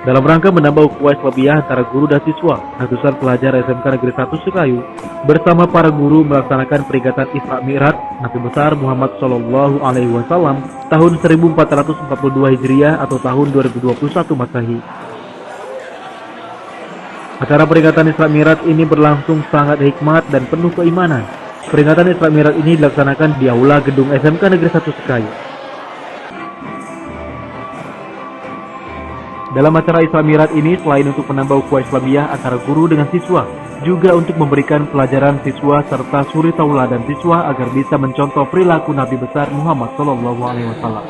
Dalam rangka menambah ukhuwah Islamiyah antara guru dan siswa, ratusan pelajar SMK Negeri 1 Sekayu bersama para guru melaksanakan peringatan Isra Mi'raj Nabi besar Muhammad Shallallahu Alaihi Wasallam tahun 1442 Hijriah atau tahun 2021 Masehi. Acara peringatan Isra Mi'raj ini berlangsung sangat hikmat dan penuh keimanan. Peringatan Isra Mi'raj ini dilaksanakan di aula gedung SMK Negeri 1 Sekayu. Dalam acara Isra Mi'raj ini, selain untuk menambah ukhuwah Islamiyah antara guru dengan siswa, juga untuk memberikan pelajaran siswa serta suri tauladan siswa agar bisa mencontoh perilaku Nabi besar Muhammad Shallallahu Alaihi Wasallam.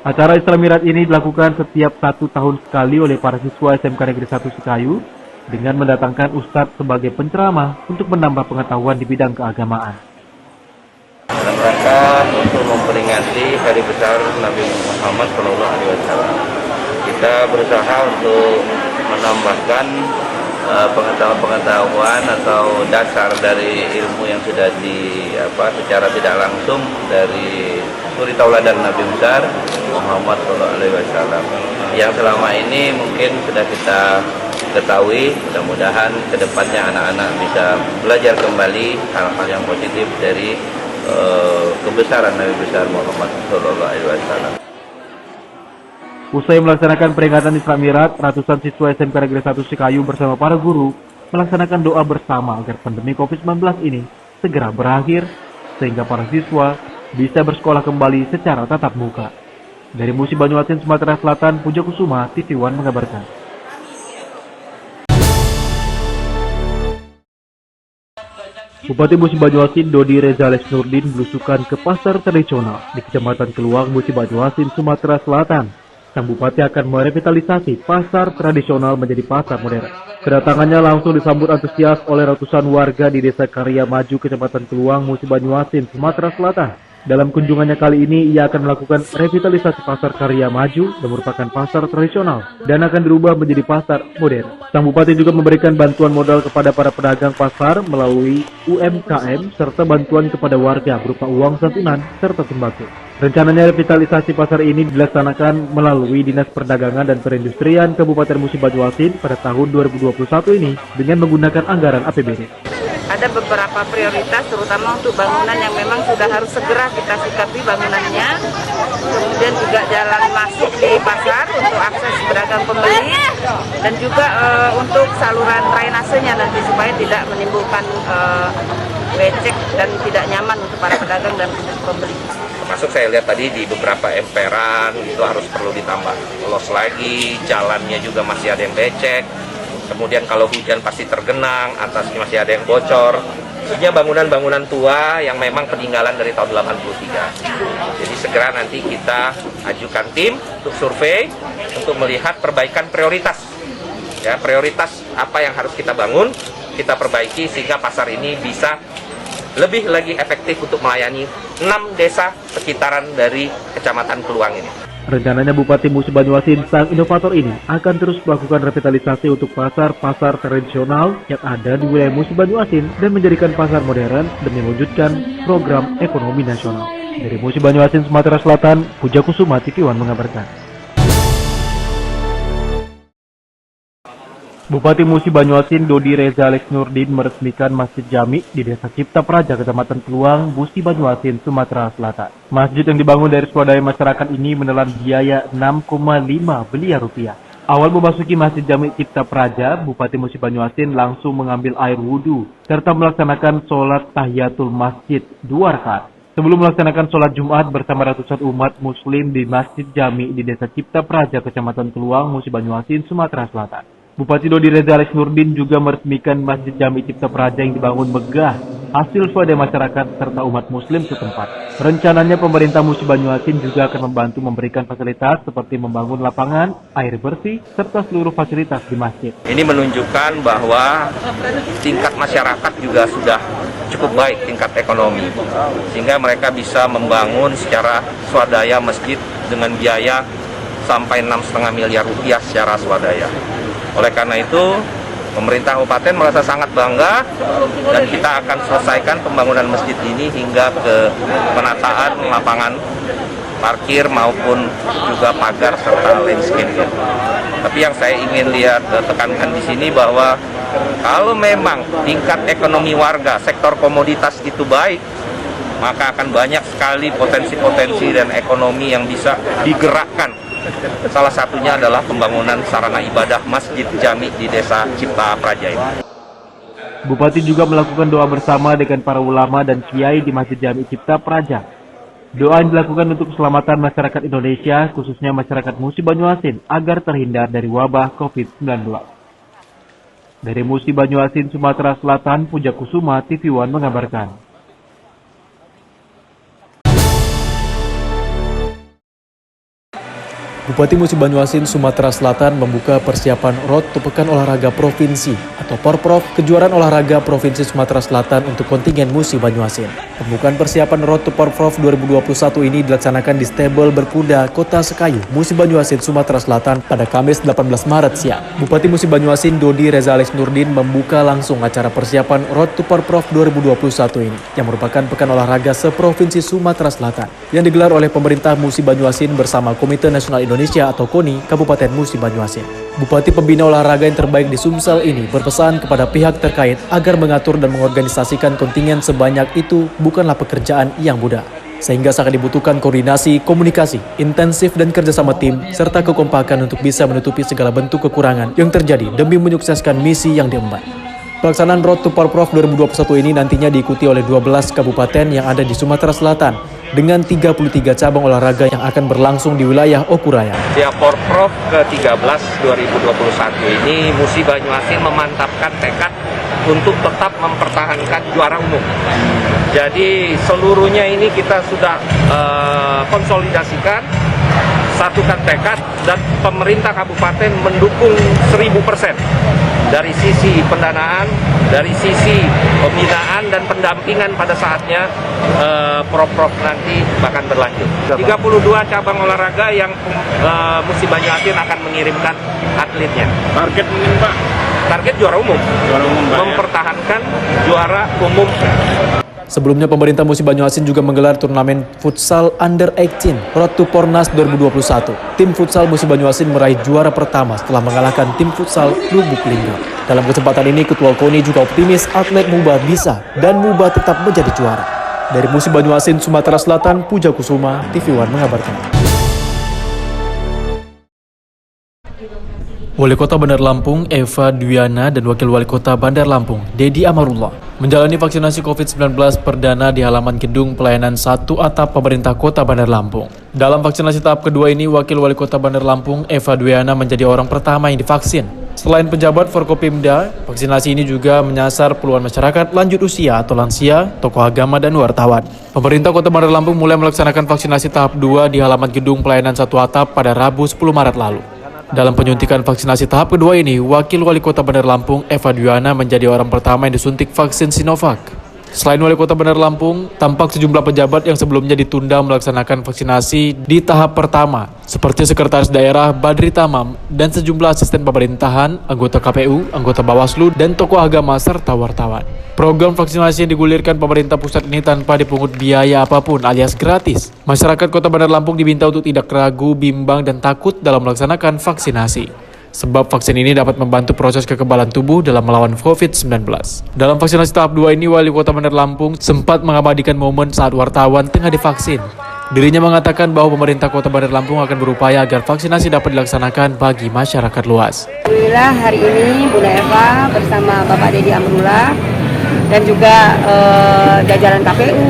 Acara Isra Mi'raj ini dilakukan setiap 1 tahun sekali oleh para siswa SMK Negeri 1 Sekayu dengan mendatangkan ustadz sebagai penceramah untuk menambah pengetahuan di bidang keagamaan. Dalam rangka untuk memperingati hari besar Nabi Muhammad SAW, kita berusaha untuk menambahkan pengetahuan atau dasar dari ilmu yang sudah secara tidak langsung dari suri tauladan Nabi besar Muhammad SAW yang selama ini mungkin sudah kita ketahui. Mudah-mudahan kedepannya anak-anak bisa belajar kembali hal-hal yang positif dari kebesaran Nabi besar Muhammad SAW. Usai melaksanakan peringatan Isra Mi'raj, ratusan siswa SMK Negeri 1 Sekayu bersama para guru melaksanakan doa bersama agar pandemi COVID-19 ini segera berakhir sehingga para siswa bisa bersekolah kembali secara tatap muka. Dari Musi Banyuasin, Sumatera Selatan, Puja Kusuma, TV One mengabarkan. Bupati Musi Banyuasin Dodi Reza Lesnurdin belusukan ke pasar tradisional di Kecamatan Keluang, Musi Banyuasin, Sumatera Selatan. Sang Bupati akan merevitalisasi pasar tradisional menjadi pasar modern. Kedatangannya langsung disambut antusias oleh ratusan warga di Desa Karya Maju, Kecamatan Keluang, Musi Banyuasin, Sumatera Selatan. Dalam kunjungannya kali ini, ia akan melakukan revitalisasi pasar Karya Maju yang merupakan pasar tradisional dan akan dirubah menjadi pasar modern. Sang Bupati juga memberikan bantuan modal kepada para pedagang pasar melalui UMKM serta bantuan kepada warga berupa uang santunan serta sembako. Rencananya revitalisasi pasar ini dilaksanakan melalui Dinas Perdagangan dan Perindustrian Kabupaten Musi Banyuasin pada tahun 2021 ini dengan menggunakan anggaran APBD. Ada beberapa prioritas terutama untuk bangunan yang memang sudah harus segera kita sikapi bangunannya. Kemudian juga jalan masuk di pasar untuk akses pedagang pembeli dan juga untuk saluran drainasenya nanti supaya tidak menimbulkan becek dan tidak nyaman untuk para pedagang dan pembeli. Termasuk saya lihat tadi di beberapa emperan itu harus perlu ditambah los lagi, jalannya juga masih ada yang becek. Kemudian kalau hujan pasti tergenang, atasnya masih ada yang bocor. Maksudnya bangunan-bangunan tua yang memang peninggalan dari tahun 83. Jadi segera nanti kita ajukan tim untuk survei untuk melihat perbaikan prioritas. Ya, prioritas apa yang harus kita bangun, kita perbaiki sehingga pasar ini bisa lebih lagi efektif untuk melayani 6 desa sekitaran dari Kecamatan Keluang ini. Rencananya Bupati Musi Banyuasin, sang inovator ini akan terus melakukan revitalisasi untuk pasar-pasar tradisional yang ada di wilayah Musi Banyuasin dan menjadikan pasar modern demi mewujudkan program ekonomi nasional. Dari Musi Banyuasin, Sumatera Selatan, Puja Kusuma, TV One mengabarkan. Bupati Musi Banyuasin Dodi Reza Lesnurdin meresmikan Masjid Jami di Desa Cipta Praja, Kecamatan Keluang, Musi Banyuasin, Sumatera Selatan. Masjid yang dibangun dari swadaya masyarakat ini menelan biaya 6,5 miliar rupiah. Awal memasuki Masjid Jami Cipta Praja, Bupati Musi Banyuasin langsung mengambil air wudhu serta melaksanakan sholat tahiyatul masjid 2 rakaat. Sebelum melaksanakan sholat Jumat bersama ratusan umat muslim di Masjid Jami di Desa Cipta Praja, Kecamatan Keluang, Musi Banyuasin, Sumatera Selatan. Bupati Dodi Reza Lesnurdin juga meresmikan Masjid Jami Cipta Praja yang dibangun megah hasil swadaya masyarakat serta umat muslim setempat. Rencananya pemerintah Musi Banyuasin juga akan membantu memberikan fasilitas seperti membangun lapangan, air bersih, serta seluruh fasilitas di masjid. Ini menunjukkan bahwa tingkat masyarakat juga sudah cukup baik tingkat ekonomi, sehingga mereka bisa membangun secara swadaya masjid dengan biaya sampai 6,5 miliar rupiah secara swadaya. Oleh karena itu, pemerintah kabupaten merasa sangat bangga dan kita akan selesaikan pembangunan masjid ini hingga ke penataan lapangan parkir maupun juga pagar serta landscape. Tapi yang saya ingin tekankan di sini bahwa kalau memang tingkat ekonomi warga, sektor komoditas itu baik, maka akan banyak sekali potensi-potensi dan ekonomi yang bisa digerakkan. Salah satunya adalah pembangunan sarana ibadah Masjid Jami di Desa Cipta Praja ini. Bupati juga melakukan doa bersama dengan para ulama dan kiai di Masjid Jami Cipta Praja. Doa yang dilakukan untuk keselamatan masyarakat Indonesia, khususnya masyarakat Musi Banyuasin, agar terhindar dari wabah COVID-19. Dari Musi Banyuasin, Sumatera Selatan, Puja Kusuma, TV One mengabarkan. Bupati Musi Banyuasin, Sumatera Selatan membuka persiapan Road to Pekan Olahraga Provinsi atau Porprov kejuaraan olahraga Provinsi Sumatera Selatan untuk kontingen Musi Banyuasin. Pembukaan persiapan Road to Porprov 2021 ini dilaksanakan di Stable Berkuda Kota Sekayu, Musi Banyuasin, Sumatera Selatan pada Kamis 18 Maret siang. Bupati Musi Banyuasin Dodi Reza Nurdin membuka langsung acara persiapan Road to Porprov 2021 ini yang merupakan pekan olahraga seprovinsi Sumatera Selatan yang digelar oleh pemerintah Musi Banyuasin bersama Komite Nasional Indonesia atau KONI Kabupaten Musi Banyuasin. Bupati pembina olahraga yang terbaik di Sumsel ini berpesan kepada pihak terkait agar mengatur dan mengorganisasikan kontingen sebanyak itu bukanlah pekerjaan yang mudah. Sehingga sangat dibutuhkan koordinasi, komunikasi, intensif dan kerjasama tim, serta kekompakan untuk bisa menutupi segala bentuk kekurangan yang terjadi demi menyukseskan misi yang diemban. Pelaksanaan Road to Porprov 2021 ini nantinya diikuti oleh 12 kabupaten yang ada di Sumatera Selatan dengan 33 cabang olahraga yang akan berlangsung di wilayah Okuraya. Ya, Porprov ke-13 2021 ini Musi Banyuasin memantapkan tekad untuk tetap mempertahankan juara umum. Jadi seluruhnya ini kita sudah konsolidasikan, satukan tekad, dan pemerintah kabupaten mendukung 1000%. Dari sisi pendanaan, dari sisi pembinaan dan pendampingan pada saatnya Porprov nanti bahkan berlanjut. 32 cabang olahraga yang Musi Banyuasin akan mengirimkan atletnya. Target mungkin Pak? Target juara umum. Mempertahankan juara umum. Sebelumnya pemerintah Musi Banyuasin juga menggelar turnamen futsal Under 18 Road to Pornas 2021. Tim futsal Musi Banyuasin meraih juara pertama setelah mengalahkan tim futsal Lubuk Linggau. Dalam kesempatan ini Ketua KONI juga optimis atlet MUBA bisa dan MUBA tetap menjadi juara. Dari Musi Banyuasin, Sumatera Selatan, Puja Kusuma, TV One mengabarkan. Wali Kota Bandar Lampung, Eva Duyana, dan Wakil Wali Kota Bandar Lampung, Dedi Amarullah, menjalani vaksinasi COVID-19 perdana di halaman gedung pelayanan 1 atap pemerintah Kota Bandar Lampung. Dalam vaksinasi tahap kedua ini, Wakil Wali Kota Bandar Lampung, Eva Duyana, menjadi orang pertama yang divaksin. Selain penjabat Forkopimda, vaksinasi ini juga menyasar puluhan masyarakat lanjut usia atau lansia, tokoh agama, dan wartawan. Pemerintah Kota Bandar Lampung mulai melaksanakan vaksinasi tahap 2 di halaman gedung pelayanan 1 atap pada Rabu 10 Maret lalu. Dalam penyuntikan vaksinasi tahap kedua ini, Wakil Wali Kota Bandar Lampung, Eva Duyana, menjadi orang pertama yang disuntik vaksin Sinovac. Selain Wali Kota Bandar Lampung, tampak sejumlah pejabat yang sebelumnya ditunda melaksanakan vaksinasi di tahap pertama, seperti Sekretaris Daerah Badri Tamam dan sejumlah asisten pemerintahan, anggota KPU, anggota Bawaslu, dan tokoh agama serta wartawan. Program vaksinasi yang digulirkan pemerintah pusat ini tanpa dipungut biaya apapun alias gratis. Masyarakat Kota Bandar Lampung diminta untuk tidak ragu, bimbang, dan takut dalam melaksanakan vaksinasi. Sebab vaksin ini dapat membantu proses kekebalan tubuh dalam melawan COVID-19. Dalam vaksinasi tahap 2 ini, Wali Kota Bandar Lampung sempat mengabadikan momen saat wartawan tengah divaksin. Dirinya mengatakan bahwa pemerintah Kota Bandar Lampung akan berupaya agar vaksinasi dapat dilaksanakan bagi masyarakat luas. Alhamdulillah hari ini Bunda Eva bersama Bapak Dedi Amarullah dan juga jajaran KPU,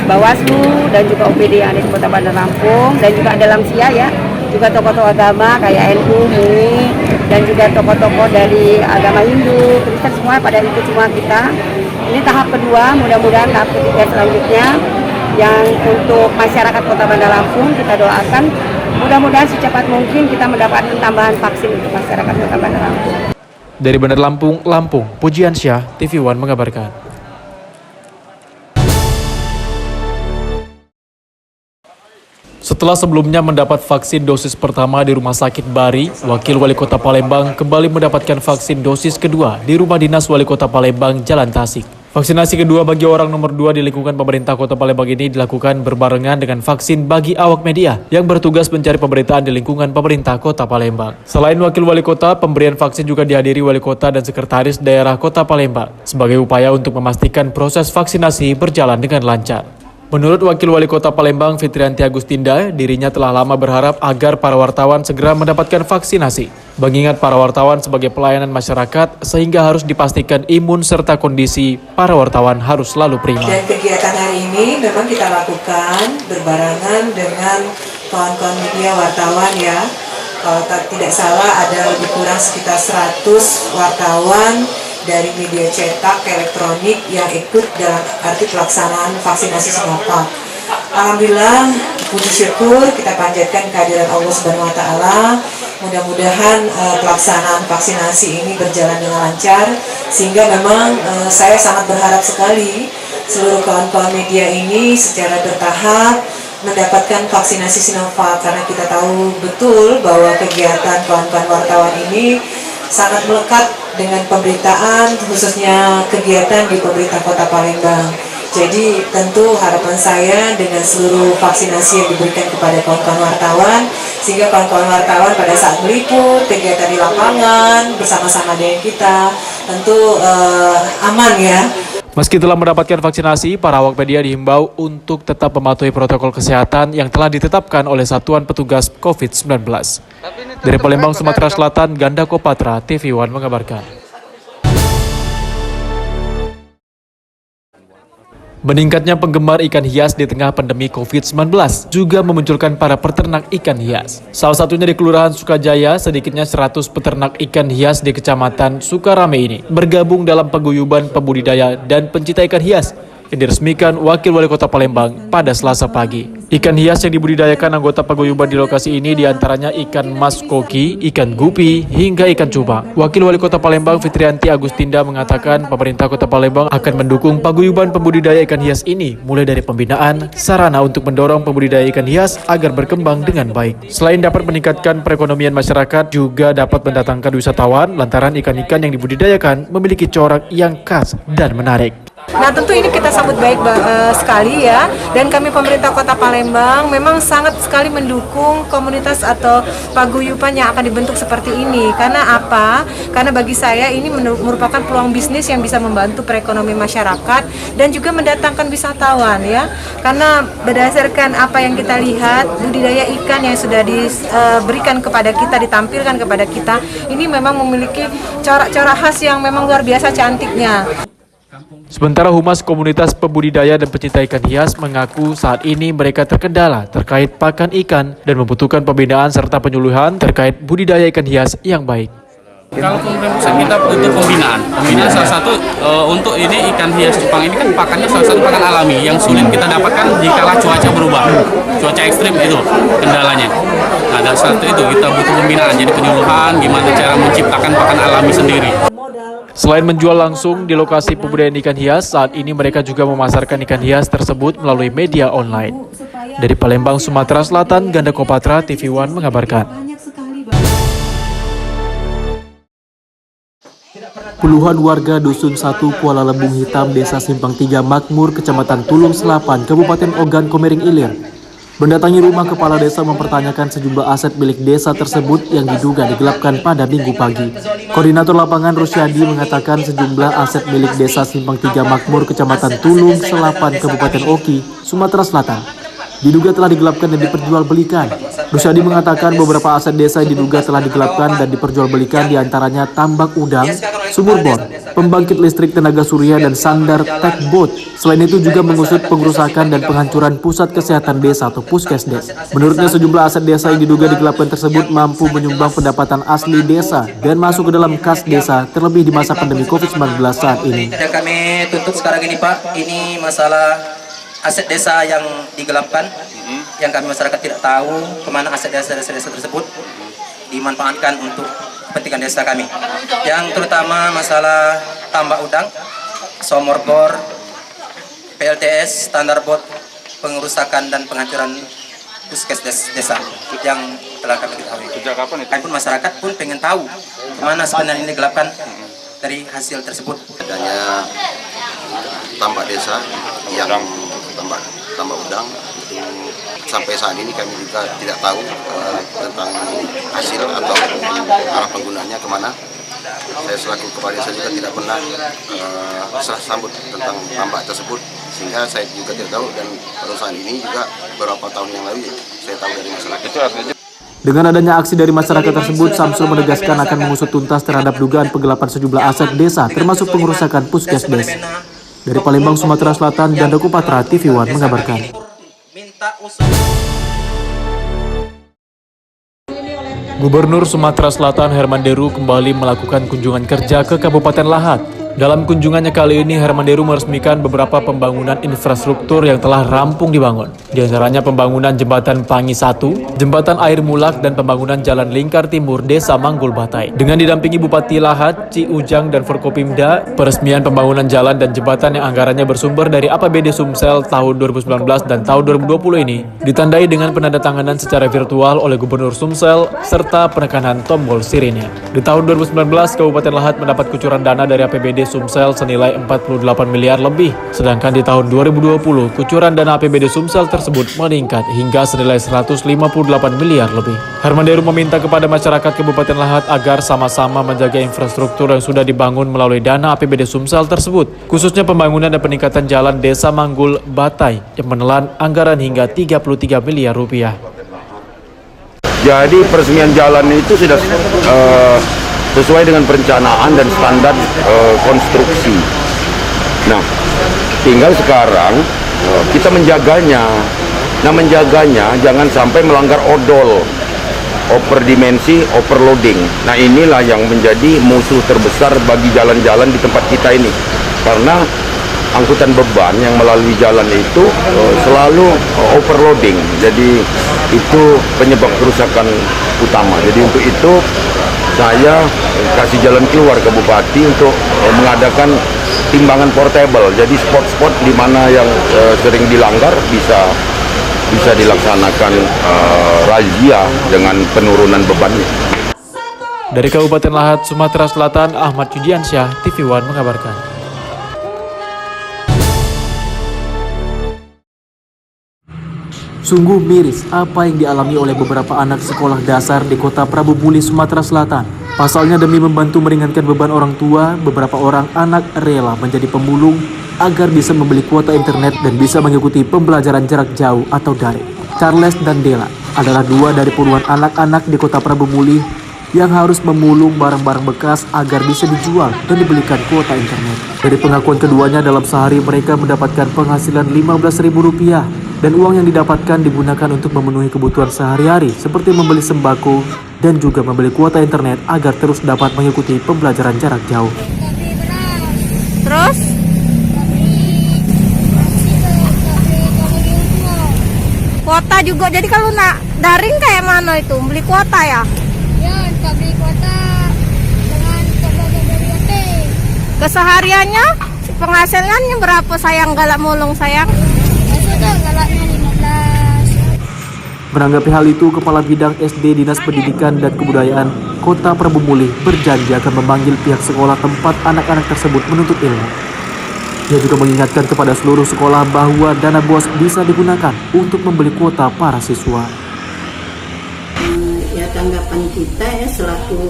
Bawaslu, dan juga OPD yang ada di Kota Bandar Lampung, dan juga ada lansia ya, juga tokoh-tokoh agama kayak NU, MUI, dan juga tokoh-tokoh dari agama Hindu, Kristen, semua pada ikut semua kita. Ini tahap kedua, mudah-mudahan tahap ketiga selanjutnya yang untuk masyarakat Kota Bandar Lampung kita doakan mudah-mudahan secepat mungkin kita mendapatkan tambahan vaksin untuk masyarakat Kota Bandar Lampung. Dari Bandar Lampung, Pujiansyah, TV One mengabarkan. Setelah sebelumnya mendapat vaksin dosis pertama di Rumah Sakit Bari, Wakil Wali Kota Palembang kembali mendapatkan vaksin dosis kedua di Rumah Dinas Wali Kota Palembang, Jalan Tasik. Vaksinasi kedua bagi orang nomor 2 di lingkungan pemerintah Kota Palembang ini dilakukan berbarengan dengan vaksin bagi awak media yang bertugas mencari pemberitaan di lingkungan pemerintah Kota Palembang. Selain Wakil Wali Kota, pemberian vaksin juga dihadiri Wali Kota dan Sekretaris Daerah Kota Palembang sebagai upaya untuk memastikan proses vaksinasi berjalan dengan lancar. Menurut Wakil Wali Kota Palembang, Fitrianti Agustinda, dirinya telah lama berharap agar para wartawan segera mendapatkan vaksinasi. Mengingat para wartawan sebagai pelayanan masyarakat, sehingga harus dipastikan imun serta kondisi para wartawan harus selalu prima. Dan kegiatan hari ini memang kita lakukan berbarengan dengan kawan-kawan media wartawan ya. Kalau tidak salah ada lebih kurang sekitar 100 wartawan dari media cetak, elektronik yang ikut dalam arti pelaksanaan vaksinasi Sinovac. Alhamdulillah, puji syukur kita panjatkan kehadiran Allah Subhanahu wa taala. Mudah-mudahan pelaksanaan vaksinasi ini berjalan dengan lancar sehingga memang saya sangat berharap sekali seluruh kawan-kawan media ini secara bertahap mendapatkan vaksinasi Sinovac karena kita tahu betul bahwa kegiatan kawan-kawan wartawan ini sangat melekat dengan pemberitaan, khususnya kegiatan di pemerintah Kota Palembang. Jadi tentu harapan saya dengan seluruh vaksinasi yang diberikan kepada kawan-kawan wartawan, sehingga kawan-kawan wartawan pada saat meliput, kegiatan di lapangan, bersama-sama dengan kita, tentu aman ya. Meski telah mendapatkan vaksinasi, para awak media dihimbau untuk tetap mematuhi protokol kesehatan yang telah ditetapkan oleh Satuan Petugas COVID-19. Dari Palembang, Sumatera Selatan, Ganda Kopatra, TV One mengabarkan. Meningkatnya penggemar ikan hias di tengah pandemi COVID-19 juga memunculkan para peternak ikan hias. Salah satunya di Kelurahan Sukajaya, sedikitnya 100 peternak ikan hias di Kecamatan Sukarame ini bergabung dalam paguyuban pembudidaya dan pencinta ikan hias yang diresmikan Wakil Wali Kota Palembang pada Selasa pagi. Ikan hias yang dibudidayakan anggota paguyuban di lokasi ini diantaranya ikan mas koki, ikan gupi, hingga ikan cupang. Wakil Wali Kota Palembang Fitrianti Agustinda mengatakan pemerintah Kota Palembang akan mendukung paguyuban pembudidaya ikan hias ini mulai dari pembinaan, sarana untuk mendorong pembudidaya ikan hias agar berkembang dengan baik. Selain dapat meningkatkan perekonomian masyarakat, juga dapat mendatangkan wisatawan lantaran ikan-ikan yang dibudidayakan memiliki corak yang khas dan menarik. Nah tentu ini kita sambut baik sekali ya, dan kami pemerintah Kota Palembang memang sangat sekali mendukung komunitas atau paguyuban yang akan dibentuk seperti ini. Karena apa? Karena bagi saya ini merupakan peluang bisnis yang bisa membantu perekonomian masyarakat dan juga mendatangkan wisatawan ya. Karena berdasarkan apa yang kita lihat, budidaya ikan yang sudah diberikan kepada kita, ditampilkan kepada kita, ini memang memiliki corak-corak khas yang memang luar biasa cantiknya. Sementara Humas Komunitas Pembudidaya dan Pencinta Ikan Hias mengaku saat ini mereka terkendala terkait pakan ikan dan membutuhkan pembinaan serta penyuluhan terkait budidaya ikan hias yang baik. Kalau pemerintah pusat kita butuh pembinaan salah satu untuk ini ikan hias cupang ini kan pakannya salah satu pakan alami yang sulit kita dapatkan jika cuaca berubah, cuaca ekstrim itu kendalanya. Nah dari satu itu kita butuh pembinaan, jadi penyuluhan gimana cara menciptakan pakan alami sendiri. Selain menjual langsung di lokasi pembudidayaan ikan hias, saat ini mereka juga memasarkan ikan hias tersebut melalui media online. Dari Palembang, Sumatera Selatan, Ganda Kopatra, TV One mengabarkan. Puluhan warga Dusun 1 Kuala Lembung Hitam, Desa Simpang 3 Makmur, Kecamatan Tulung Selapan, Kabupaten Ogan Komering Ilir, mendatangi rumah kepala desa mempertanyakan sejumlah aset milik desa tersebut yang diduga digelapkan pada Minggu pagi. Koordinator lapangan Rusyadi mengatakan sejumlah aset milik desa Simpang 3 Makmur, Kecamatan Tulung Selapan, Kabupaten Oki, Sumatera Selatan, diduga telah digelapkan dan diperjualbelikan. Rusyadi mengatakan beberapa aset desa yang diduga telah digelapkan dan diperjualbelikan diantaranya tambak udang, sumur bor, pembangkit listrik tenaga surya, dan sandar tugboat. Selain itu juga mengusut pengrusakan dan penghancuran pusat kesehatan desa atau puskesdes. Menurutnya sejumlah aset desa yang diduga digelapkan tersebut mampu menyumbang pendapatan asli desa dan masuk ke dalam kas desa terlebih di masa pandemi COVID-19 saat ini. Yang kami tuntut sekarang ini Pak, ini masalah aset desa yang digelapkan, yang kami masyarakat tidak tahu kemana aset desa tersebut dimanfaatkan untuk kepentingan desa kami. Yang terutama masalah tambak udang, sumur bor, PLTS, standar bot, pengerusakan dan penghancuran puskesdes desa yang telah kami ketahui. Sejak kapan itu? Kami pun masyarakat pun pengen tahu kemana sebenarnya ini digelapkan dari hasil tersebut. Adanya tambak desa yang tambak udang. Sampai saat ini kami juga tidak tahu tentang hasil atau arah penggunaannya kemana. Saya selaku kepala desa juga tidak pernah sambut tentang tambak tersebut, sehingga saya juga tidak tahu, dan perusahaan ini juga beberapa tahun yang lalu saya tahu dari masyarakat. Dengan adanya aksi dari masyarakat tersebut, Samsul menegaskan akan mengusut tuntas terhadap dugaan penggelapan sejumlah aset desa, termasuk pengerusakan puskesdes. Dari Palembang, Sumatera Selatan, Dandoko Patra, TV One mengabarkan. Gubernur Sumatera Selatan Herman Deru kembali melakukan kunjungan kerja ke Kabupaten Lahat. Dalam kunjungannya kali ini, Herman Deru meresmikan beberapa pembangunan infrastruktur yang telah rampung dibangun. Di antaranya pembangunan Jembatan Pangi 1, Jembatan Air Mulak, dan pembangunan Jalan Lingkar Timur Desa Manggul Batai. Dengan didampingi Bupati Lahat, Ci Ujang, dan Forkopimda, peresmian pembangunan jalan dan jembatan yang anggarannya bersumber dari APBD Sumsel tahun 2019 dan tahun 2020 ini ditandai dengan penandatanganan secara virtual oleh Gubernur Sumsel serta penekanan tombol sirine. Di tahun 2019, Kabupaten Lahat mendapat kucuran dana dari APBD Sumsel senilai 48 miliar lebih. Sedangkan di tahun 2020, kucuran dana APBD Sumsel tersebut meningkat hingga senilai 158 miliar lebih. Herman Deru meminta kepada masyarakat Kabupaten Lahat agar sama-sama menjaga infrastruktur yang sudah dibangun melalui dana APBD Sumsel tersebut, khususnya pembangunan dan peningkatan jalan Desa Manggul Batai yang menelan anggaran hingga 33 miliar rupiah. Jadi peresmian jalan itu sudah sesuai dengan perencanaan dan standar konstruksi. Nah, tinggal sekarang kita menjaganya. Nah, menjaganya jangan sampai melanggar odol, overdimensi, overloading. Nah, inilah yang menjadi musuh terbesar bagi jalan-jalan di tempat kita ini. Karena angkutan beban yang melalui jalan itu selalu overloading. Jadi itu penyebab kerusakan utama. Jadi untuk itu saya kasih jalan keluar ke Bupati untuk mengadakan timbangan portable. Jadi spot-spot di mana yang sering dilanggar bisa dilaksanakan razia dengan penurunan bebannya. Dari Kabupaten Lahat, Sumatera Selatan, Ahmad Yudiansyah, TV One mengabarkan. Sungguh miris apa yang dialami oleh beberapa anak sekolah dasar di Kota Prabu Muli, Sumatera Selatan. Pasalnya demi membantu meringankan beban orang tua, beberapa orang anak rela menjadi pemulung agar bisa membeli kuota internet dan bisa mengikuti pembelajaran jarak jauh atau daring. Charles dan Dela adalah dua dari puluhan anak-anak di Kota Prabu Muli yang harus memulung barang-barang bekas agar bisa dijual dan dibelikan kuota internet. Dari pengakuan keduanya, dalam sehari mereka mendapatkan penghasilan Rp15.000 dan uang yang didapatkan digunakan untuk memenuhi kebutuhan sehari-hari seperti membeli sembako dan juga membeli kuota internet agar terus dapat mengikuti pembelajaran jarak jauh. Terus? Kuota juga, jadi kalau nak daring kayak mana itu? Beli kuota ya? Ya, kita beli kuota dengan belajar dari OT. Kesehariannya penghasilannya berapa sayang galak mulung sayang? Ya sudah, galaknya 15. Menanggapi hal itu, Kepala Bidang SD Dinas Pendidikan dan Kebudayaan Kota Prabu Muli berjanji akan memanggil pihak sekolah tempat anak-anak tersebut menuntut ilmu. Ia juga mengingatkan kepada seluruh sekolah bahwa dana BOS bisa digunakan untuk membeli kuota para siswa. Ya, tanggapan kita ya selaku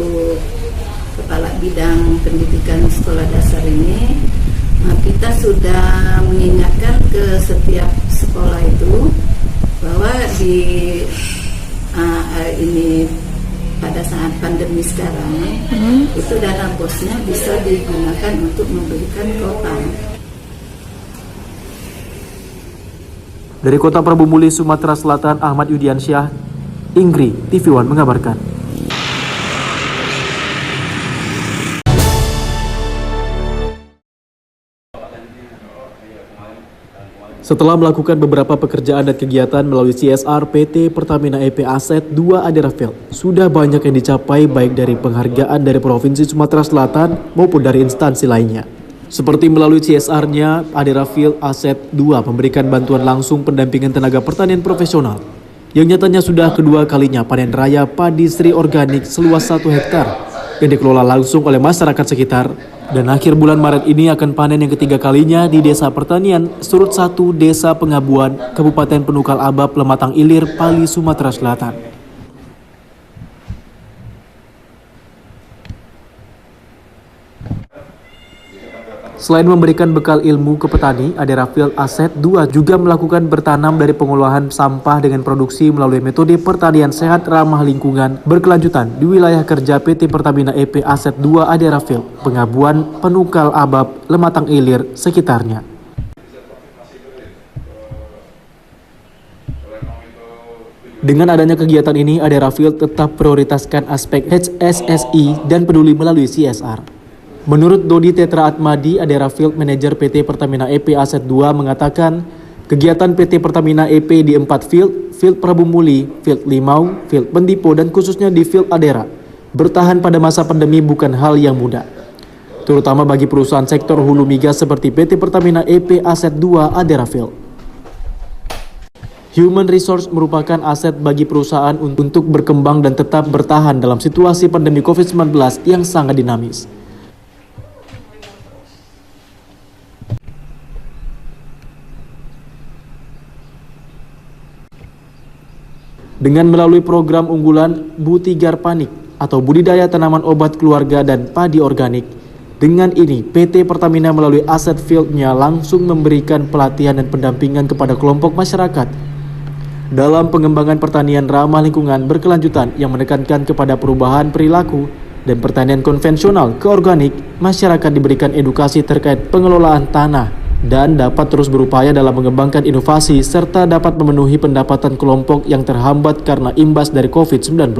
Kepala Bidang Pendidikan Sekolah Dasar ini, kita sudah mengingatkan ke setiap sekolah itu bahwa di ini pada saat pandemi sekarang itu dana BOS-nya bisa digunakan untuk membelikan kuota. Dari Kota Prabu Muli, Sumatera Selatan, Ahmad Yudiansyah, Ingri, TV One mengabarkan. Setelah melakukan beberapa pekerjaan dan kegiatan melalui CSR PT Pertamina EP Aset 2 Adirafil, sudah banyak yang dicapai baik dari penghargaan dari Provinsi Sumatera Selatan maupun dari instansi lainnya. Seperti melalui CSR-nya, Adirafil Aset 2 memberikan bantuan langsung pendampingan tenaga pertanian profesional, yang nyatanya sudah kedua kalinya panen raya padi seri organik seluas 1 hektar yang dikelola langsung oleh masyarakat sekitar Dan akhir bulan Maret ini akan panen yang ketiga kalinya di Desa Pertanian Surut 1, Desa Pengabuan, Kabupaten Penukal Abab, Lematang Ilir, Pali, Sumatera Selatan. Selain memberikan bekal ilmu ke petani, Adera Field Asset 2 juga melakukan bertanam dari pengolahan sampah dengan produksi melalui metode pertanian sehat ramah lingkungan berkelanjutan di wilayah kerja PT Pertamina EP Asset 2 Adera Field, Pengabuan, Penukal Abab, Lematang Ilir, sekitarnya. Dengan adanya kegiatan ini, Adera Field tetap prioritaskan aspek HSSI dan peduli melalui CSR. Menurut Dodi Tetra Atmadi, Adera Field Manager PT Pertamina EP Asset 2 mengatakan, kegiatan PT Pertamina EP di 4 Field Prabu Muli, Field Limau, Field Pendipo, dan khususnya di Field Adera, bertahan pada masa pandemi bukan hal yang mudah. Terutama bagi perusahaan sektor hulu migas seperti PT Pertamina EP Asset 2 Adera Field. Human resource merupakan aset bagi perusahaan untuk berkembang dan tetap bertahan dalam situasi pandemi COVID-19 yang sangat dinamis. Dengan melalui program unggulan Butigar Panik atau budidaya tanaman obat keluarga dan padi organik, dengan ini PT Pertamina melalui aset fieldnya langsung memberikan pelatihan dan pendampingan kepada kelompok masyarakat dalam pengembangan pertanian ramah lingkungan berkelanjutan yang menekankan kepada perubahan perilaku dan pertanian konvensional ke organik. Masyarakat diberikan edukasi terkait pengelolaan tanah dan dapat terus berupaya dalam mengembangkan inovasi serta dapat memenuhi pendapatan kelompok yang terhambat karena imbas dari COVID-19.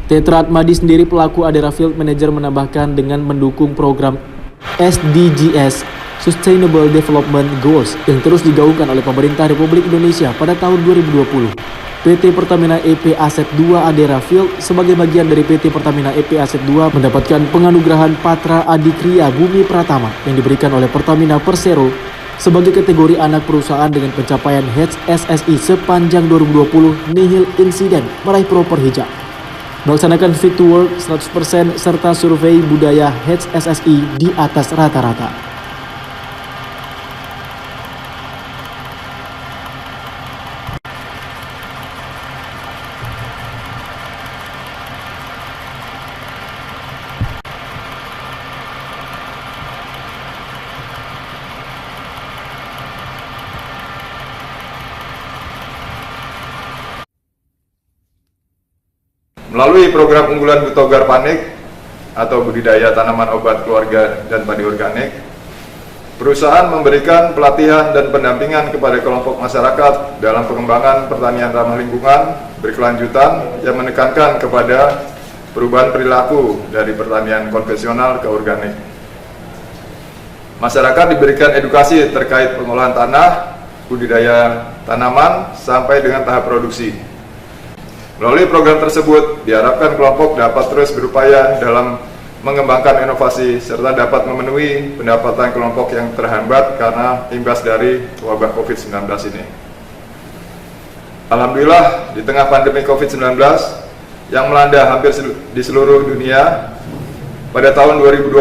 Tetra Atmadi sendiri pelaku Adera Field Manager menambahkan dengan mendukung program SDGs Sustainable Development Goals yang terus digaungkan oleh pemerintah Republik Indonesia pada tahun 2020. PT Pertamina EP Asset 2 Adera Field sebagai bagian dari PT Pertamina EP Asset 2 mendapatkan penganugerahan Patra Adikriya Bumi Pratama yang diberikan oleh Pertamina Persero sebagai kategori anak perusahaan dengan pencapaian HSSI sepanjang 2020 nihil insiden meraih proper hijau. Melaksanakan fit to work 100% serta survei budaya HSSI di atas rata-rata. Melalui program unggulan Butogar Panik atau budidaya tanaman obat keluarga dan padi organik, perusahaan memberikan pelatihan dan pendampingan kepada kelompok masyarakat dalam pengembangan pertanian ramah lingkungan berkelanjutan yang menekankan kepada perubahan perilaku dari pertanian konvensional ke organik. Masyarakat diberikan edukasi terkait pengolahan tanah, budidaya tanaman, sampai dengan tahap produksi. Melalui program tersebut, diharapkan kelompok dapat terus berupaya dalam mengembangkan inovasi serta dapat memenuhi pendapatan kelompok yang terhambat karena imbas dari wabah COVID-19 ini. Alhamdulillah, di tengah pandemi COVID-19 yang melanda hampir di seluruh dunia, pada tahun 2020,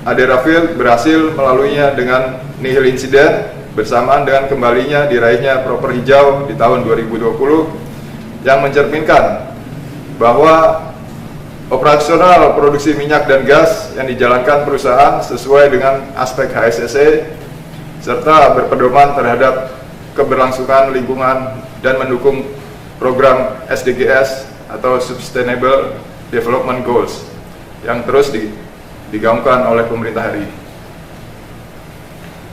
Adera Field berhasil melaluinya dengan nihil insiden bersamaan dengan kembalinya diraihnya proper hijau di tahun 2020 yang mencerminkan bahwa operasional produksi minyak dan gas yang dijalankan perusahaan sesuai dengan aspek HSSE serta berpedoman terhadap keberlangsungan lingkungan dan mendukung program SDGs atau Sustainable Development Goals yang terus digaungkan oleh pemerintah hari ini.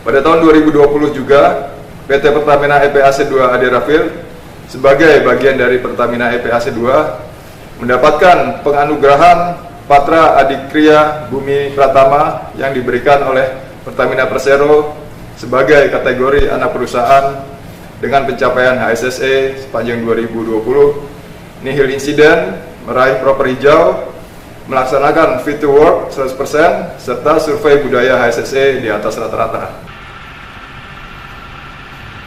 Pada tahun 2020 juga PT Pertamina EP Asset 2 Adera Field sebagai bagian dari Pertamina EP Asset 2 mendapatkan penganugerahan Patra Adikriya Bumi Pratama yang diberikan oleh Pertamina Persero sebagai kategori anak perusahaan dengan pencapaian HSSE sepanjang 2020, nihil insiden, meraih proper hijau, melaksanakan fit to work 100%, serta survei budaya HSSE di atas rata-rata.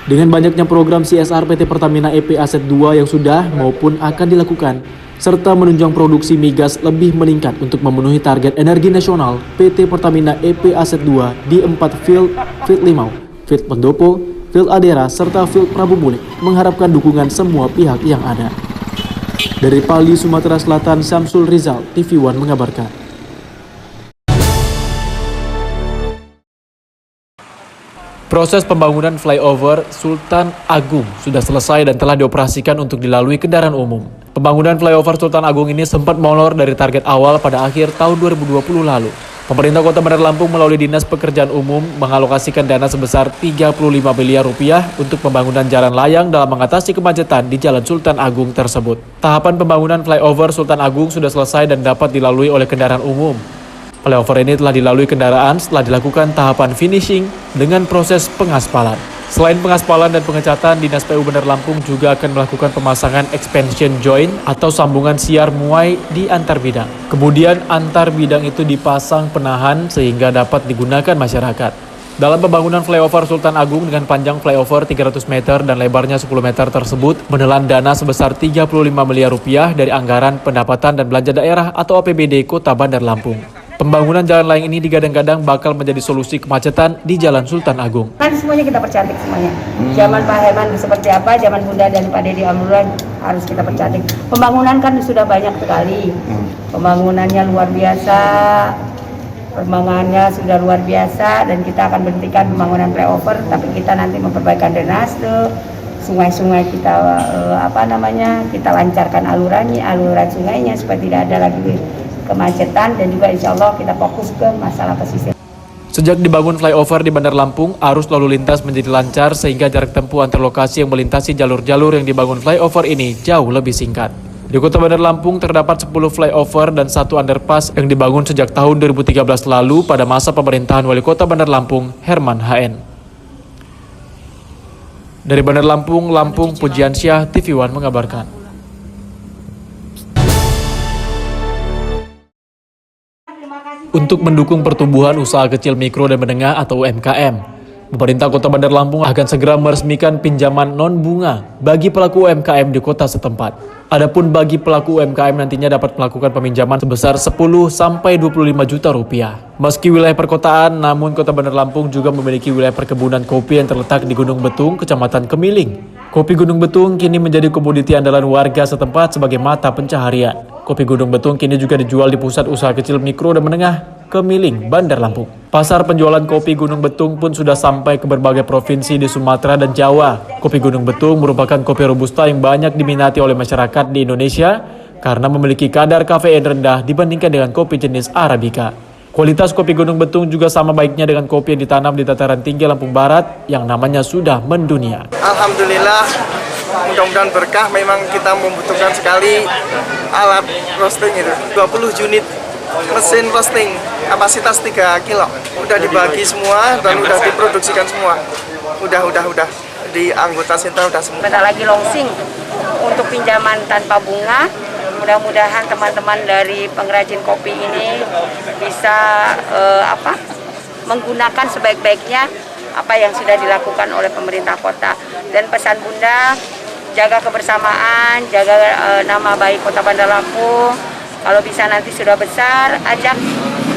Dengan banyaknya program CSR PT Pertamina EP Aset 2 yang sudah maupun akan dilakukan, serta menunjang produksi migas lebih meningkat untuk memenuhi target energi nasional, PT Pertamina EP Aset 2 di 4 field Limau, field Pendopo, field Adera, serta field Prabu Mulih mengharapkan dukungan semua pihak yang ada. Dari Pali, Sumatera Selatan, Syamsul Rizal, TV One mengabarkan. Proses pembangunan flyover Sultan Agung sudah selesai dan telah dioperasikan untuk dilalui kendaraan umum. Pembangunan flyover Sultan Agung ini sempat molor dari target awal pada akhir tahun 2020 lalu. Pemerintah Kota Bandar Lampung melalui Dinas Pekerjaan Umum mengalokasikan dana sebesar 35 miliar rupiah untuk pembangunan jalan layang dalam mengatasi kemacetan di Jalan Sultan Agung tersebut. Tahapan pembangunan flyover Sultan Agung sudah selesai dan dapat dilalui oleh kendaraan umum. Flyover ini telah dilalui kendaraan setelah dilakukan tahapan finishing dengan proses pengaspalan. Selain pengaspalan dan pengecatan, Dinas PU Bandar Lampung juga akan melakukan pemasangan expansion joint atau sambungan siar muai di antar bidang. Kemudian antar bidang itu dipasang penahan sehingga dapat digunakan masyarakat. Dalam pembangunan flyover Sultan Agung dengan panjang flyover 300 meter dan lebarnya 10 meter tersebut menelan dana sebesar 35 miliar rupiah dari anggaran pendapatan dan belanja daerah atau APBD Kota Bandar Lampung. Pembangunan jalan layang ini digadang-gadang bakal menjadi solusi kemacetan di Jalan Sultan Agung. Kan semuanya kita percantik semuanya. Zaman Pak Herman seperti apa, zaman Bunda dan Pak Dedi Amrullah harus kita percantik. Pembangunan kan sudah banyak sekali. Pembangunannya luar biasa. Perkembangannya sudah luar biasa dan kita akan berhentikan pembangunan flyover, tapi kita nanti memperbaikan drainase, sungai-sungai kita kita lancarkan aluran sungainya supaya tidak ada lagi kemacetan dan juga insya Allah kita fokus ke masalah pesisir. Sejak dibangun flyover di Bandar Lampung, arus lalu lintas menjadi lancar sehingga jarak tempuh antar lokasi yang melintasi jalur-jalur yang dibangun flyover ini jauh lebih singkat. Di Kota Bandar Lampung terdapat 10 flyover dan 1 underpass yang dibangun sejak tahun 2013 lalu pada masa pemerintahan Wali Kota Bandar Lampung, Herman HN. Dari Bandar Lampung, Pujiansyah, TV One mengabarkan. Untuk mendukung pertumbuhan usaha kecil mikro dan menengah atau UMKM, pemerintah Kota Bandar Lampung akan segera meresmikan pinjaman non-bunga bagi pelaku UMKM di kota setempat. Adapun bagi pelaku UMKM nantinya dapat melakukan peminjaman sebesar 10 sampai 25 juta rupiah. Meski wilayah perkotaan, namun Kota Bandar Lampung juga memiliki wilayah perkebunan kopi yang terletak di Gunung Betung, Kecamatan Kemiling. Kopi Gunung Betung kini menjadi komoditi andalan warga setempat sebagai mata pencaharian. Kopi Gunung Betung kini juga dijual di Pusat Usaha Kecil Mikro dan Menengah Kemiling, Bandar Lampung. Pasar penjualan kopi Gunung Betung pun sudah sampai ke berbagai provinsi di Sumatera dan Jawa. Kopi Gunung Betung merupakan kopi robusta yang banyak diminati oleh masyarakat di Indonesia karena memiliki kadar kafein rendah dibandingkan dengan kopi jenis Arabica. Kualitas kopi Gunung Betung juga sama baiknya dengan kopi yang ditanam di dataran tinggi Lampung Barat yang namanya sudah mendunia. Alhamdulillah, mudah-mudahan berkah. Memang kita membutuhkan sekali alat roasting itu. 20 unit mesin roasting, kapasitas 3 kilo. Udah dibagi semua dan udah diproduksikan semua. Udah di anggota sentra udah semua. Bentar lagi launching untuk pinjaman tanpa bunga. Mudah-mudahan teman-teman dari pengrajin kopi ini bisa menggunakan sebaik-baiknya apa yang sudah dilakukan oleh pemerintah kota. Dan pesan Bunda, jaga kebersamaan, jaga nama baik Kota Bandar Lampung. Kalau bisa nanti sudah besar, ajak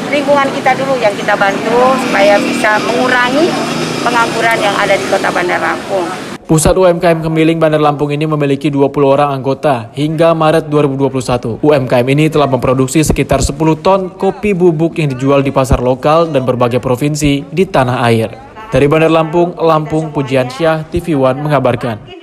lingkungan kita dulu yang kita bantu supaya bisa mengurangi pengangguran yang ada di Kota Bandar Lampung. Pusat UMKM Kemiling Bandar Lampung ini memiliki 20 orang anggota hingga Maret 2021. UMKM ini telah memproduksi sekitar 10 ton kopi bubuk yang dijual di pasar lokal dan berbagai provinsi di tanah air. Dari Bandar Lampung, Pujiansyah, TV One mengabarkan.